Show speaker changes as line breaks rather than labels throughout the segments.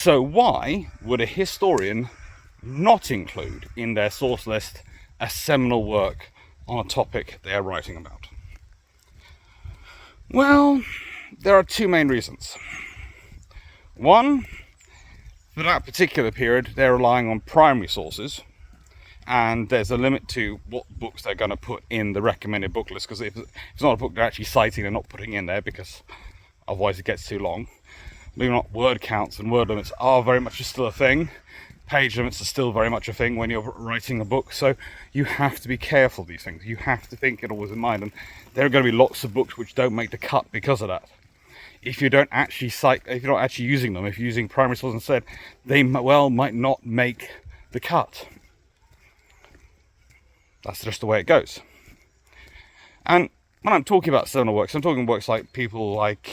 So why would a historian not include in their source list a seminal work on a topic they are writing about? Well, there are two main reasons. One, for that particular period, they're relying on primary sources, and there's a limit to what books they're going to put in the recommended book list, because if it's not a book they're actually citing, they're not putting in there, because otherwise it gets too long. Maybe not. Word counts and word limits are very much still a thing. Page limits are still very much a thing when you're writing a book, so you have to be careful of these things. You have to think it always in mind, and there are going to be lots of books which don't make the cut because of that. If you don't actually cite, if you're not actually using them, if you're using primary sources instead, they might not make the cut. That's just the way it goes. And when I'm talking about seminal works, I'm talking works like people like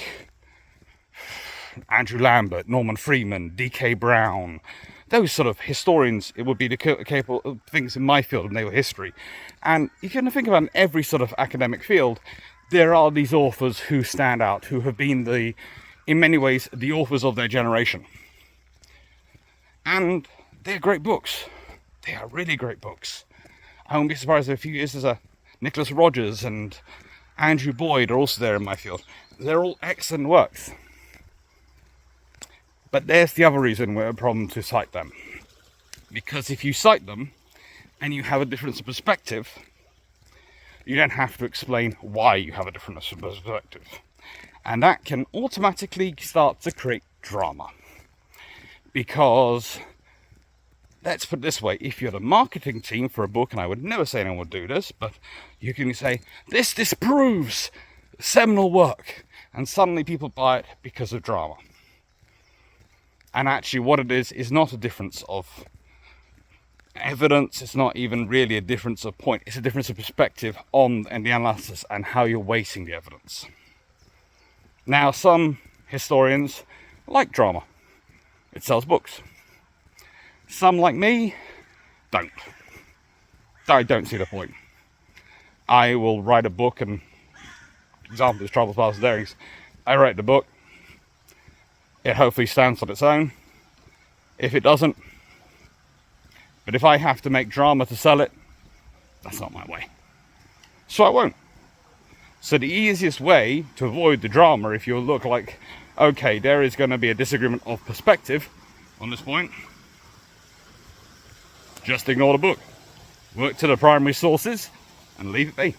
Andrew Lambert, Norman Freeman, D.K. Brown, those sort of historians. It would be the capable of things in my field of naval history. And if you're going to think about in every sort of academic field, there are these authors who stand out, who have been in many ways, the authors of their generation. And they're great books. They are really great books. I won't be surprised if a few years there's Nicholas Rogers and Andrew Boyd are also there in my field. They're all excellent works. But there's the other reason we're a problem to cite them. Because if you cite them and you have a difference of perspective, you don't have to explain why you have a different perspective. And that can automatically start to create drama. Because, let's put it this way, if you're the marketing team for a book, and I would never say anyone would do this, but you can say, this disproves seminal work, and suddenly people buy it because of drama. And actually what it is not a difference of evidence, it's not even really a difference of point, it's a difference of perspective on and the analysis and how you're weighting the evidence. Now, some historians like drama. It sells books. Some, like me, don't. I don't see the point. I will write a book, and example is Troubles, Past, and Darings. I write the book. It hopefully stands on its own. If it doesn't, but if I have to make drama to sell it, that's not my way. So I won't. So the easiest way to avoid the drama, if you look like, okay, there is going to be a disagreement of perspective on this point, just ignore the book. Work to the primary sources and leave it be.